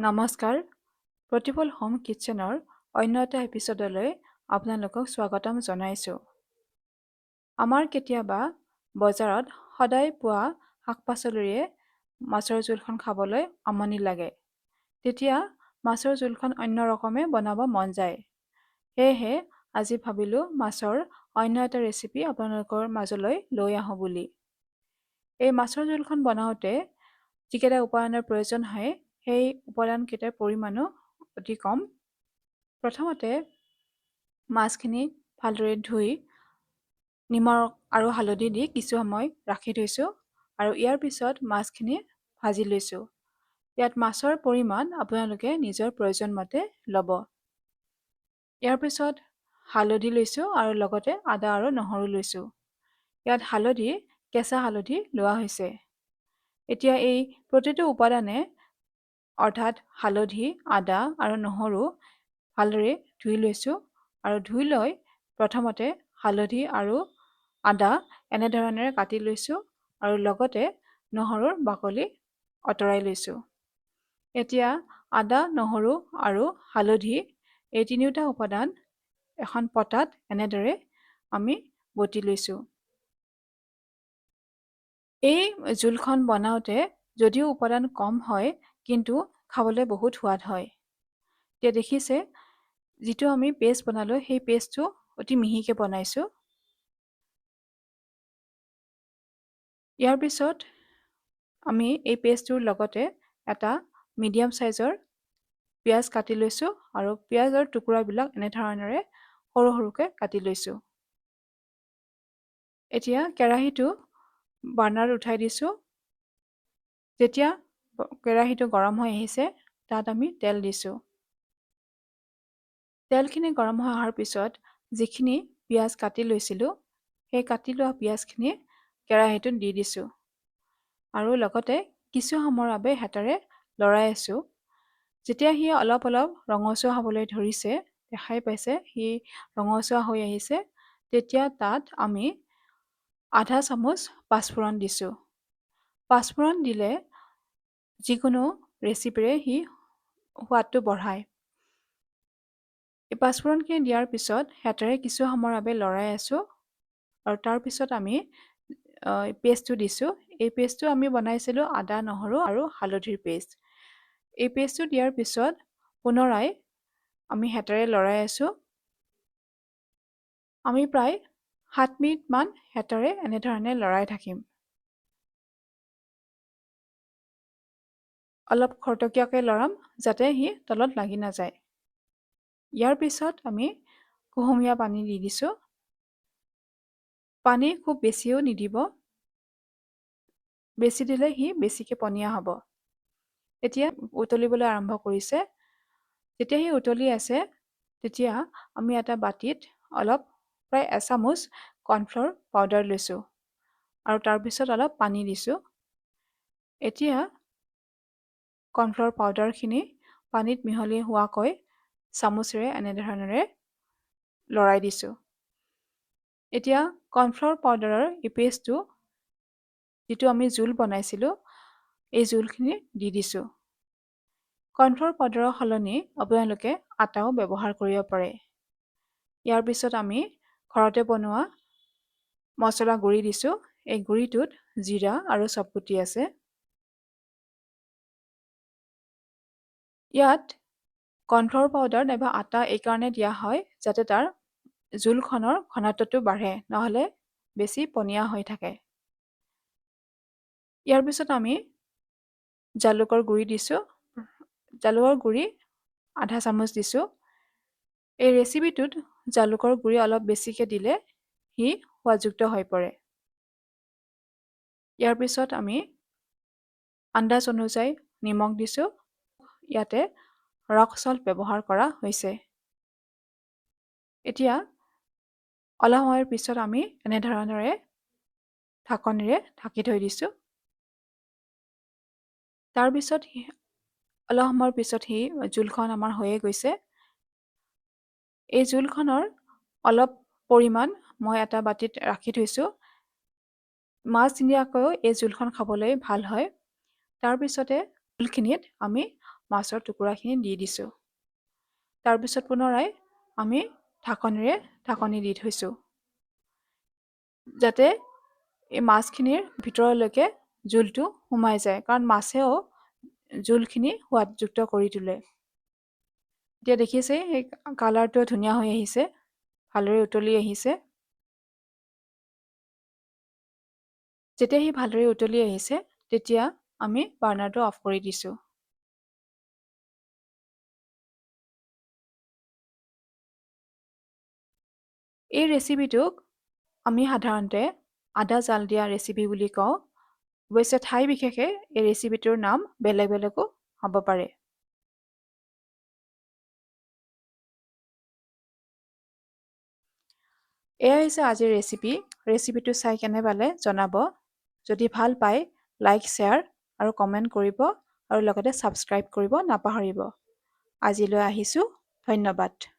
নমস্কাৰ, প্ৰতিফল হোম কিটচেনৰ অন্য এটা এপিছডলৈ আপোনালোকক স্বাগতম জনাইছোঁ। আমাৰ কেতিয়াবা বজাৰত সদায় পোৱা শাক-পাচলিৰে মাছৰ জোলখন খাবলৈ আমনি লাগে। তেতিয়া মাছৰ জোলখন অন্য ৰকমে বনাব মন যায়। সেয়েহে আজি ভাবিলোঁ মাছৰ অন্য এটা ৰেচিপি আপোনালোকৰ মাজলৈ লৈ আহোঁ বুলি। এই মাছৰ জোলখন বনাওঁতে যিকেইটা উপাদানৰ প্ৰয়োজন হয় সেই উপাদানকেইটাৰ পৰিমাণো অতি কম। প্ৰথমতে মাছখিনি ভালদৰে ধুই নিমখ আৰু হালধি দি কিছু সময় ৰাখি থৈছোঁ আৰু ইয়াৰ পিছত মাছখিনি ভাজি লৈছোঁ। ইয়াত মাছৰ পৰিমাণ আপোনালোকে নিজৰ প্ৰয়োজন মতে ল'ব। ইয়াৰ পিছত হালধি লৈছোঁ আৰু লগতে আদা আৰু নহৰু লৈছোঁ। ইয়াত হালধি, কেঁচা হালধি লোৱা হৈছে। এতিয়া এই প্ৰতিটো উপাদানে অৰ্থাৎ হালধি, আদা আৰু নহৰু ভালদৰে ধুই লৈছোঁ আৰু ধুই লৈ প্ৰথমতে হালধি আৰু আদা এনেধৰণেৰে কাটি লৈছোঁ আৰু লগতে নহৰুৰ বাকলি আঁতৰাই লৈছোঁ। এতিয়া আদা, নহৰু আৰু হালধি এই তিনিওটা উপাদান এখন পটাত এনেদৰে আমি বটি লৈছোঁ। এই জোলখন বনাওঁতে যদিও উপাদান কম হয় কিন্তু খাবলৈ বহুত সোৱাদ হয়। এতিয়া দেখিছে যিটো আমি পেষ্ট বনালোঁ সেই পেষ্টটো অতি মিহিকৈ বনাইছোঁ। ইয়াৰ পিছত আমি এই পেষ্টটোৰ লগতে এটা মিডিয়াম চাইজৰ পিঁয়াজ কাটি লৈছোঁ আৰু পিঁয়াজৰ টুকুৰাবিলাক এনেধৰণেৰে সৰু সৰুকৈ কাটি লৈছোঁ। এতিয়া কেৰাহীটো বাৰ্ণাৰত উঠাই দিছোঁ। যেতিয়া কেৰাহীটো গৰম হৈ আহিছে তাত আমি তেল দিছোঁ। তেলখিনি গৰম হৈ অহাৰ পিছত যিখিনি পিঁয়াজ কাটি লৈছিলোঁ সেই কাটি লোৱা পিঁয়াজখিনি কেৰাহীটোত দি দিছোঁ আৰু লগতে কিছু সময়ৰ বাবে হেতাৰে লৰাই আছোঁ। যেতিয়া সি অলপ অলপ ৰঙচুৱা হ'বলৈ ধৰিছে, দেখাই পাইছে সি ৰঙচুৱা হৈ আহিছে, তেতিয়া তাত আমি আধা চামুচ পাঁচফোৰণ দিছোঁ। পাঁচফোৰণ দিলে যিকোনো ৰেচিপিৰে সি সোৱাদটো বঢ়ায়। এই পাঁচফোৰণখিনি দিয়াৰ পিছত হেতাৰে কিছু সময়ৰ বাবে লৰাই আছোঁ আৰু তাৰপিছত আমি পেষ্টটো দিছোঁ। এই পেষ্টটো আমি বনাইছিলোঁ আদা, নহৰু আৰু হালধিৰ পেষ্ট। এই পেষ্টটো দিয়াৰ পিছত পুনৰাই আমি হেতাৰে লৰাই আছোঁ। আমি প্ৰায় 7 মিনিটমান হেতাৰে এনেধৰণে লৰাই থাকিম। অলপ খৰতকীয়াকৈ লৰাম যাতে সি তলত লাগি নাযায়। ইয়াৰ পিছত আমি কুহুমীয়া পানী দি দিছোঁ। পানী খুব বেছিও নিদিব, বেছি দিলে সি বেছিকৈ পনীয়া হ'ব। এতিয়া উতলিবলৈ আৰম্ভ কৰিছে। যেতিয়া সি উতলি আছে তেতিয়া আমি এটা বাতিত অলপ প্ৰায় এচামুচ কৰ্ণফ্ল'ৰ পাউডাৰ লৈছোঁ আৰু তাৰপিছত অলপ পানী দিছোঁ। এতিয়া কৰ্ণফ্ল'ৰ পাউডাৰখিনি পানীত মিহলি হোৱাকৈ চামুচেৰে এনেধৰণেৰে লৰাই দিছোঁ। এতিয়া কৰ্ণফ্ল'ৰ পাউডাৰৰ এই পেষ্টটো যিটো আমি জোল বনাইছিলোঁ এই জোলখিনি দি দিছোঁ। কৰ্ণফ্ল'ৰ পাউডাৰৰ সলনি আপোনালোকে আটাও ব্যৱহাৰ কৰিব পাৰে। ইয়াৰ পিছত আমি ঘৰতে বনোৱা মছলা গুড়ি দিছোঁ। এই গুড়িটোত জিৰা আৰু চপগুটি আছে। ইয়াত কৰ্ণফ্ল'ৰ পাউডাৰ নাইবা আটা এইকাৰণে দিয়া হয় যাতে তাৰ জোলখনৰ ঘনত্বটো বাঢ়ে, নহ'লে বেছি পনীয়া হৈ থাকে। ইয়াৰ পিছত আমি জালুকৰ গুড়ি দিছোঁ। জালুকৰ গুড়ি আধা চামুচ দিছোঁ। এই ৰেচিপিটোত জালুকৰ গুড়ি অলপ বেছিকৈ দিলে সি সোৱাদযুক্ত হৈ পৰে। ইয়াৰ পিছত আমি আন্দাজ অনুযায়ী নিমখ দিছোঁ। ইয়াতে ৰক সল্ট ব্যৱহাৰ কৰা হৈছে। এতিয়া অলপ সময়ৰ পিছত আমি এনেধৰণেৰে ঢাকনিৰে ঢাকি থৈ দিছোঁ। তাৰপিছত অলপ সময়ৰ পিছত সি জোলখন আমাৰ হৈয়ে গৈছে। এই জোলখনৰ অলপ পৰিমাণ মই এটা বাতিত ৰাখি থৈছোঁ। মাছ নিদিয়াকৈও এই জোলখন খাবলৈ ভাল হয়। তাৰপিছতে জোলখিনিত আমি মাছৰ টুকুৰাখিনি দি দিছোঁ। তাৰপিছত পুনৰাই আমি ঢাকনিৰে ঢাকনি দি থৈছোঁ, যাতে এই মাছখিনিৰ ভিতৰলৈকে জোলটো সোমাই যায়, কাৰণ মাছেও জোলখিনি সোৱাদযুক্ত কৰি তোলে। এতিয়া দেখিছে সেই কালাৰটো ধুনীয়া হৈ আহিছে, ভালদৰে উতলি আহিছে। যেতিয়া সি ভালদৰে উতলি আহিছে, তেতিয়া আমি বাৰ্ণাৰটো অফ কৰি দিছোঁ। এই ৰেচিপিটোক আমি সাধাৰণতে আদা জাল দিয়া ৰেচিপি বুলি কওঁ। অৱশ্যে ঠাই বিশেষে এই ৰেচিপিটোৰ নাম বেলেগ বেলেগো হ'ব পাৰে। এয়া হৈছে আজিৰ ৰেচিপি। ৰেচিপিটো চাই কেনে পালে জনাব। যদি ভাল পায় লাইক, শ্বেয়াৰ আৰু কমেণ্ট কৰিব, আৰু লগতে ছাবস্ক্ৰাইব কৰিব নাপাহৰিব। আজিলৈ আহিছোঁ, ধন্যবাদ।